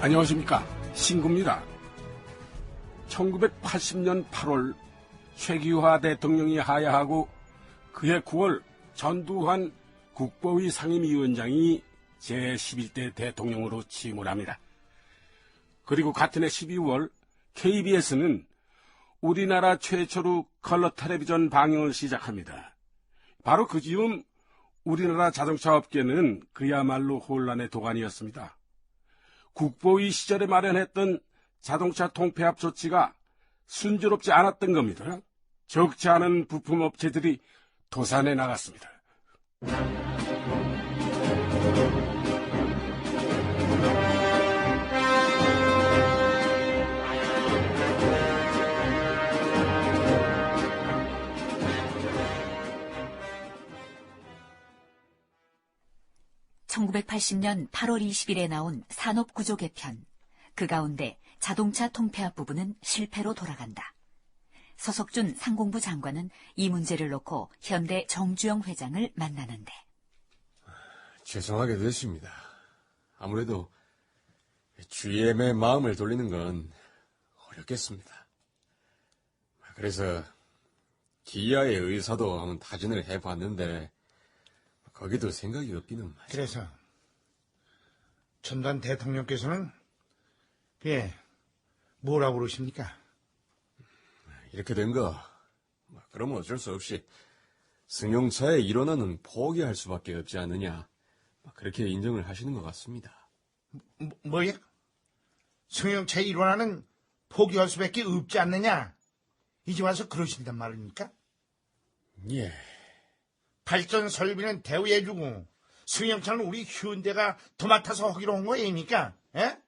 안녕하십니까, 신구입니다. 1980년 8월 최기화 대통령이 하야하고 그해 9월 전두환 국보위 상임위원장이 제11대 대통령으로 취임을 합니다. 그리고 같은 해 12월 KBS는 우리나라 최초로 컬러 텔레비전 방영을 시작합니다. 바로 그 즈음 우리나라 자동차 업계는 그야말로 혼란의 도가니였습니다. 국보위 시절에 마련했던 자동차 통폐합 조치가 순조롭지 않았던 겁니다. 적지 않은 부품 업체들이 도산해 나갔습니다. 1980년 8월 20일에 나온 산업구조 개편. 그 가운데 자동차 통폐합 부분은 실패로 돌아간다. 서석준 상공부 장관은 이 문제를 놓고 현대 정주영 회장을 만나는데. 죄송하게 됐습니다. 아무래도 GM의 마음을 돌리는 건 어렵겠습니다. 그래서 기아의 의사도 한번 타진을 해봤는데 거기도 생각이 없기는 마죠. 그래서 전두환 대통령께서는 뭐라고 그러십니까? 이렇게 된 거 그러면 어쩔 수 없이 승용차의 일원화는 포기할 수밖에 없지 않느냐, 그렇게 인정을 하시는 것 같습니다. 뭐야? 승용차 일원화는 포기할 수밖에 없지 않느냐? 이제 와서 그러신단 말입니까? 예. 발전 설비는 대우해주고 승용차는 우리 현대가 도맡아서 하기로 한 거입니까? 예?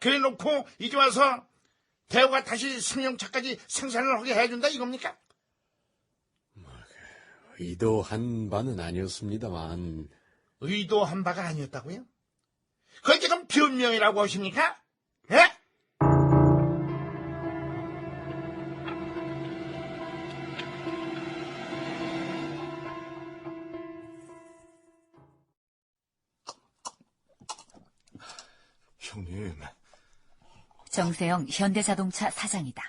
그래 놓고 이제 와서 대우가 다시 승용차까지 생산을 하게 해준다 이겁니까? 의도한 바는 아니었습니다만. 의도한 바가 아니었다고요? 그걸 지금 변명이라고 하십니까? 예? 형님. 정세영 현대자동차 사장이다.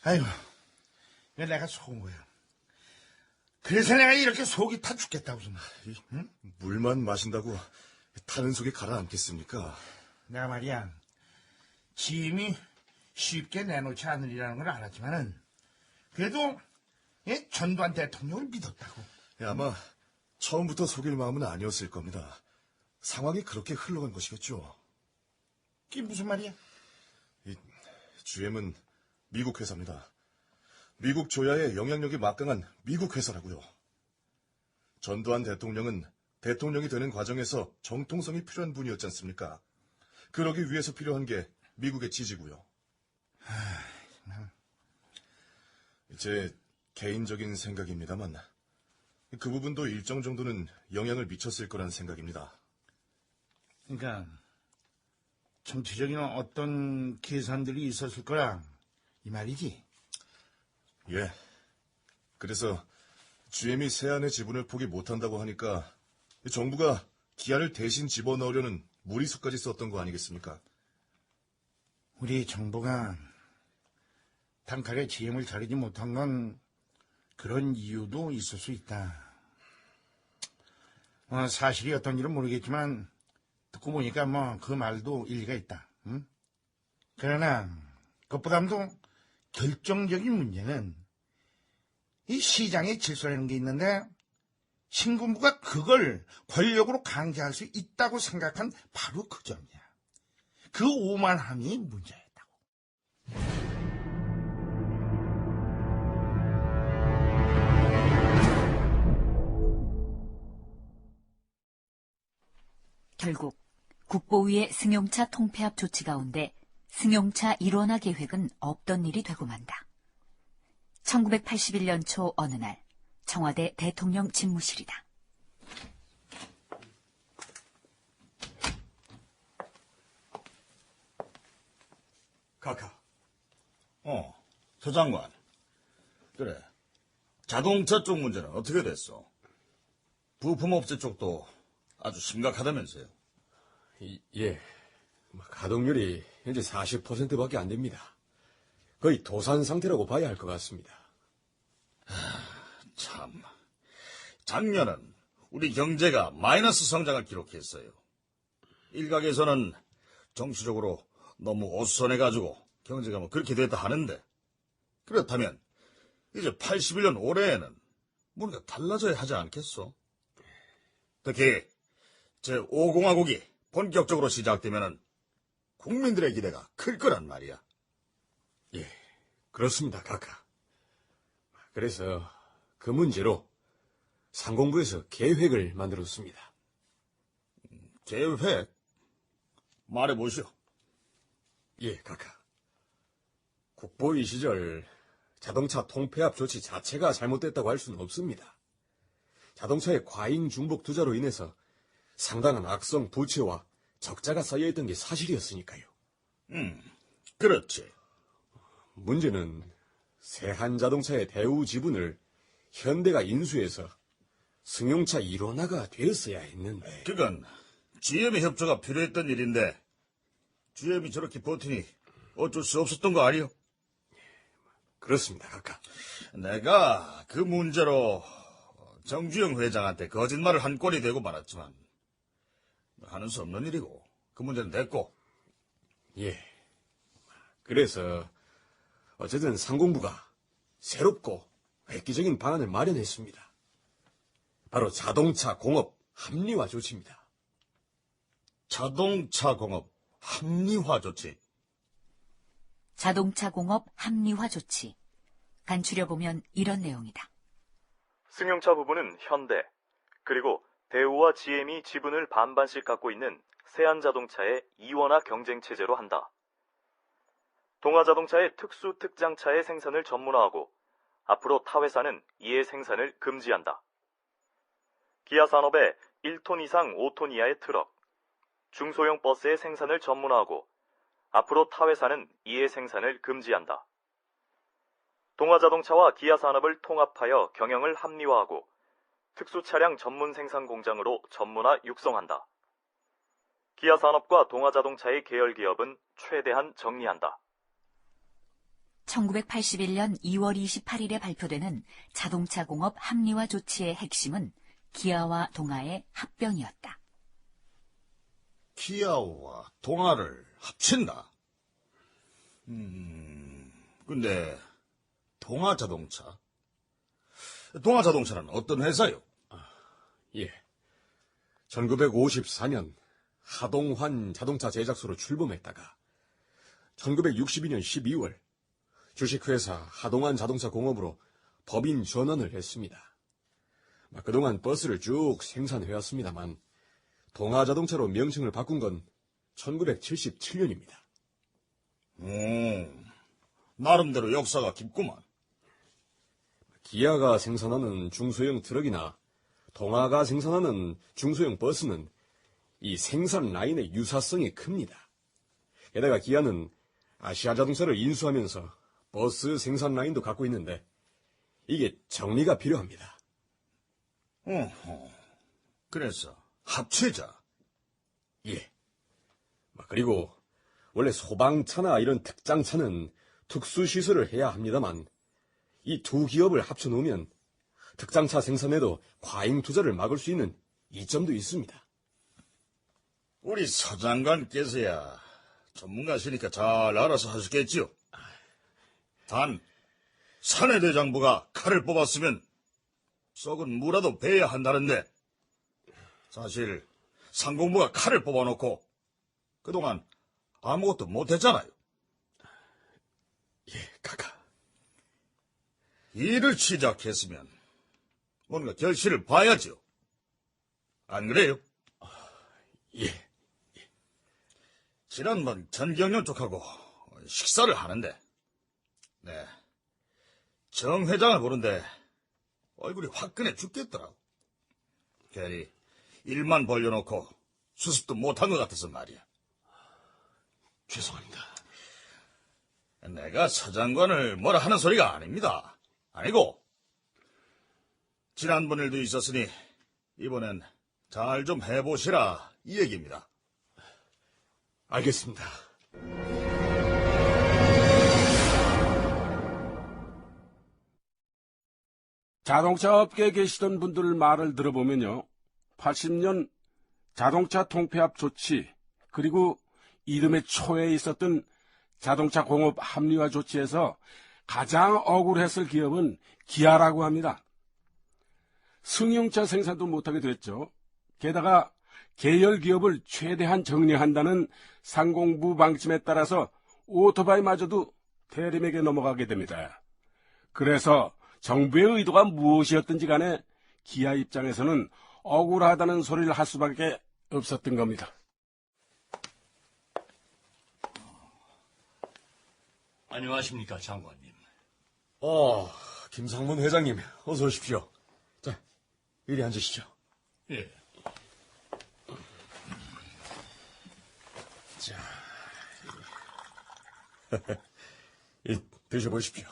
아이고, 이거 내가 속은 거야. 그래서 내가 이렇게 속이 타 죽겠다고 좀. 응? 물만 마신다고 타는 속에 가라앉겠습니까? 내가 말이야, GM이 쉽게 내놓지 않으리라는 걸 알았지만은 그래도 전두환 대통령을 믿었다고. 아마 처음부터 속일 마음은 아니었을 겁니다. 상황이 그렇게 흘러간 것이겠죠. 그게 무슨 말이야? GM은 미국 회사입니다. 미국 조야의 영향력이 막강한 미국 회사라고요. 전두환 대통령은 대통령이 되는 과정에서 정통성이 필요한 분이었지 않습니까? 그러기 위해서 필요한 게 미국의 지지고요. 제 개인적인 생각입니다만 그 부분도 일정 정도는 영향을 미쳤을 거란 생각입니다. 그러니까 정치적인 어떤 계산들이 있었을 거라 이 말이지. 예. 그래서 GM이 세안의 지분을 포기 못한다고 하니까 정부가 기아를 대신 집어넣으려는 무리수까지 썼던 거 아니겠습니까? 우리 정부가 단칼에 GM을 자르지 못한 건 그런 이유도 있을 수 있다. 사실이 어떤 일은 모르겠지만 듣고 보니까 그 말도 일리가 있다. 응? 그러나 그것보다도 결정적인 문제는 이 시장의 질서라는 게 있는데 신군부가 그걸 권력으로 강제할 수 있다고 생각한 바로 그 점이야. 그 오만함이 문제였다고. 결국 국보위의 승용차 통폐합 조치 가운데 승용차 일원화 계획은 없던 일이 되고 만다. 1981년 초 어느 날 청와대 대통령 집무실이다. 카카. 서 장관. 그래. 자동차 쪽 문제는 어떻게 됐어? 부품업체 쪽도 아주 심각하다면서요. 예. 가동률이 현재 40%밖에 안 됩니다. 거의 도산 상태라고 봐야 할 것 같습니다. 참, 작년은 우리 경제가 마이너스 성장을 기록했어요. 일각에서는 정치적으로 너무 어수선해가지고 경제가 뭐 그렇게 됐다 하는데, 그렇다면 이제 81년 올해에는 뭔가 달라져야 하지 않겠소? 특히 제5공화국이 본격적으로 시작되면은 국민들의 기대가 클 거란 말이야. 예, 그렇습니다, 카카. 그래서 그 문제로 상공부에서 계획을 만들었습니다. 계획? 말해보시오. 예, 카카. 국보위 시절 자동차 통폐합 조치 자체가 잘못됐다고 할 수는 없습니다. 자동차의 과잉 중복 투자로 인해서 상당한 악성 부채와 적자가 쌓여있던 게 사실이었으니까요. 그렇지. 문제는 세한 자동차의 대우 지분을 현대가 인수해서 승용차 일원화가 되었어야 했는데. 그건 GM의 협조가 필요했던 일인데 GM이 저렇게 버티니 어쩔 수 없었던 거 아니요? 그렇습니다, 카카. 내가 그 문제로 정주영 회장한테 거짓말을 한 꼴이 되고 말았지만 하는 수 없는 일이고 그 문제는 됐고. 예. 그래서 어쨌든 상공부가 새롭고 획기적인 방안을 마련했습니다. 바로 자동차 공업 합리화 조치입니다. 자동차 공업 합리화 조치. 자동차 공업 합리화 조치. 간추려보면 이런 내용이다. 승용차 부분은 현대, 그리고 대우와 GM이 지분을 반반씩 갖고 있는 세안자동차의 이원화 경쟁체제로 한다. 동아자동차의 특수 특장차의 생산을 전문화하고 앞으로 타 회사는 이의 생산을 금지한다. 기아산업의 1톤 이상 5톤 이하의 트럭, 중소형 버스의 생산을 전문화하고 앞으로 타 회사는 이의 생산을 금지한다. 동아자동차와 기아산업을 통합하여 경영을 합리화하고 특수차량 전문 생산 공장으로 전문화 육성한다. 기아산업과 동아자동차의 계열기업은 최대한 정리한다. 1981년 2월 28일에 발표되는 자동차 공업 합리화 조치의 핵심은 기아와 동아의 합병이었다. 기아와 동아를 합친다. 근데 동아자동차? 동아자동차는 어떤 회사요? 예. 1954년 하동환 자동차 제작소로 출범했다가 1962년 12월 주식회사 하동환 자동차 공업으로 법인 전환을 했습니다. 그동안 버스를 쭉 생산해왔습니다만 동아자동차로 명칭을 바꾼 건 1977년입니다. 나름대로 역사가 깊구만. 기아가 생산하는 중소형 트럭이나 동아가 생산하는 중소형 버스는 이 생산 라인의 유사성이 큽니다. 게다가 기아는 아시아 자동차를 인수하면서 버스 생산 라인도 갖고 있는데 이게 정리가 필요합니다. 그래서 합치자. 예. 그리고 원래 소방차나 이런 특장차는 특수시설을 해야 합니다만 이 두 기업을 합쳐놓으면 특장차 생산에도 과잉 투자를 막을 수 있는 이점도 있습니다. 우리 서장관께서야 전문가시니까 잘 알아서 하셨겠지요. 단 사내대장부가 칼을 뽑았으면 썩은 무라도 베야 한다는데 사실 상공부가 칼을 뽑아놓고 그동안 아무것도 못했잖아요. 예, 카카. 일을 시작했으면 뭔가 결실을 봐야죠. 안 그래요? 예. 지난번 전경련 쪽하고 식사를 하는데 네, 정 회장을 보는데 얼굴이 화끈해 죽겠더라고. 괜히 일만 벌려놓고 수습도 못한 것 같아서 말이야. 죄송합니다. 내가 서장관을 뭐라 하는 소리가 아닙니다. 아니고 지난번 일도 있었으니 이번엔 잘 좀 해보시라 이 얘기입니다. 알겠습니다. 자동차 업계에 계시던 분들 말을 들어보면요. 80년 자동차 통폐합 조치, 그리고 이듬해 초에 있었던 자동차 공업 합리화 조치에서 가장 억울했을 기업은 기아라고 합니다. 승용차 생산도 못하게 됐죠. 게다가 계열 기업을 최대한 정리한다는 상공부 방침에 따라서 오토바이마저도 대림에게 넘어가게 됩니다. 그래서 정부의 의도가 무엇이었든지 간에 기아 입장에서는 억울하다는 소리를 할 수밖에 없었던 겁니다. 안녕하십니까, 장관님. 김상문 회장님, 어서 오십시오. 자, 이리 앉으시죠. 예. 자, 드셔보십시오.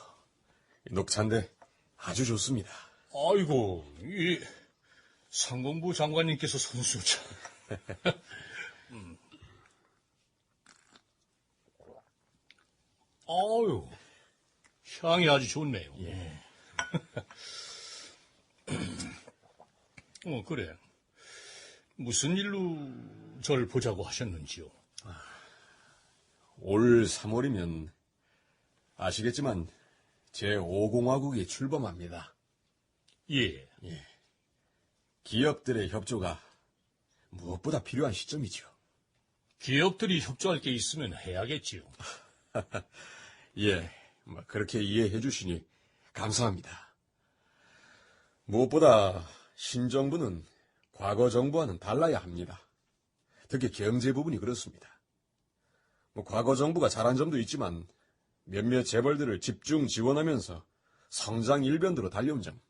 녹차인데 아주 좋습니다. 아이고, 이 상공부 장관님께서 선수차. 아유, 향이 아주 좋네요. 예. 그래. 무슨 일로 절 보자고 하셨는지요? 올 3월이면 아시겠지만 제5공화국이 출범합니다. 예. 기업들의 협조가 무엇보다 필요한 시점이죠. 기업들이 협조할 게 있으면 해야겠지요. 예, 그렇게 이해해 주시니 감사합니다. 무엇보다 신정부는 과거 정부와는 달라야 합니다. 특히 경제 부분이 그렇습니다. 과거 정부가 잘한 점도 있지만 몇몇 재벌들을 집중 지원하면서 성장 일변도로 달려온 점,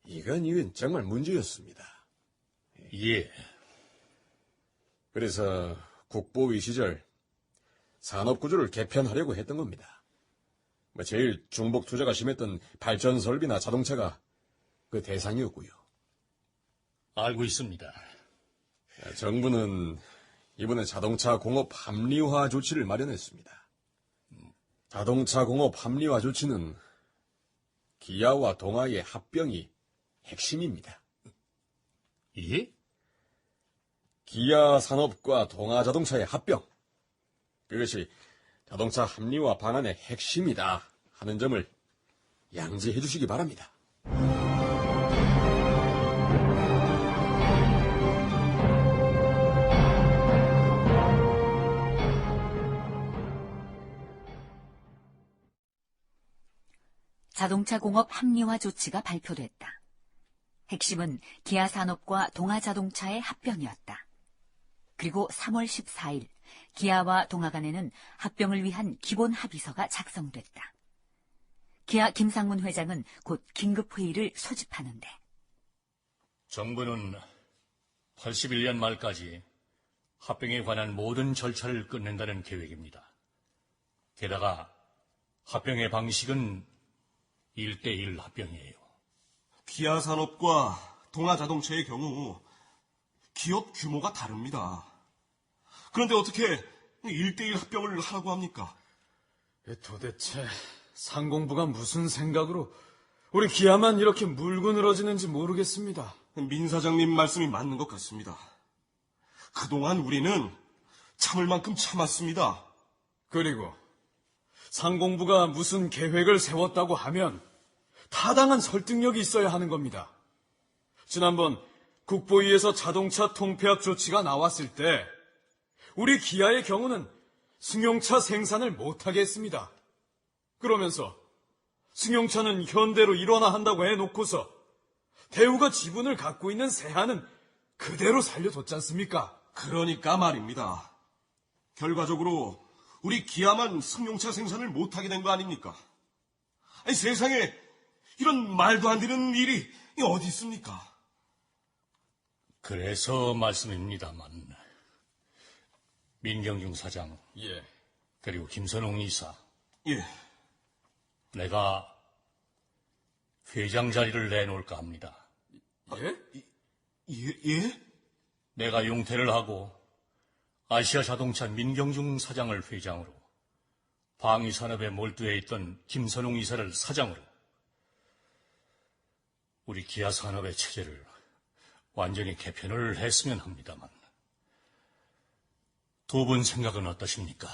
이건 정말 문제였습니다. 예. 그래서 국보위 시절 산업구조를 개편하려고 했던 겁니다. 제일 중복 투자가 심했던 발전 설비나 자동차가 그 대상이었고요. 알고 있습니다. 정부는 이번에 자동차 공업 합리화 조치를 마련했습니다. 자동차 공업 합리화 조치는 기아와 동아의 합병이 핵심입니다. 예? 기아 산업과 동아 자동차의 합병, 그것이 자동차 합리화 방안의 핵심이다 하는 점을 양지해 주시기 바랍니다. 자동차 공업 합리화 조치가 발표됐다. 핵심은 기아 산업과 동아 자동차의 합병이었다. 그리고 3월 14일 기아와 동아 간에는 합병을 위한 기본 합의서가 작성됐다. 기아 김상문 회장은 곧 긴급회의를 소집하는데, 정부는 81년 말까지 합병에 관한 모든 절차를 끝낸다는 계획입니다. 게다가 합병의 방식은 1대1 합병이에요. 기아 산업과 동아 자동차의 경우 기업 규모가 다릅니다. 그런데 어떻게 1대1 합병을 하라고 합니까? 도대체 상공부가 무슨 생각으로 우리 기아만 이렇게 물고 늘어지는지 모르겠습니다. 민 사장님 말씀이 맞는 것 같습니다. 그동안 우리는 참을 만큼 참았습니다. 그리고 상공부가 무슨 계획을 세웠다고 하면 타당한 설득력이 있어야 하는 겁니다. 지난번 국보위에서 자동차 통폐합 조치가 나왔을 때 우리 기아의 경우는 승용차 생산을 못하게 했습니다. 그러면서 승용차는 현대로 일원화한다고 해놓고서 대우가 지분을 갖고 있는 세한은 그대로 살려뒀지 않습니까? 그러니까 말입니다. 결과적으로 우리 기아만 승용차 생산을 못하게 된 거 아닙니까? 아니, 세상에 이런 말도 안 되는 일이 어디 있습니까? 그래서 말씀입니다만, 민경중 사장, 예. 그리고 김선홍 이사, 예. 내가 회장 자리를 내놓을까 합니다. 예? 예? 내가 용퇴를 하고 아시아 자동차 민경중 사장을 회장으로, 방위산업에 몰두해 있던 김선웅 이사를 사장으로, 우리 기아 산업의 체제를 완전히 개편을 했으면 합니다만, 두 분 생각은 어떠십니까?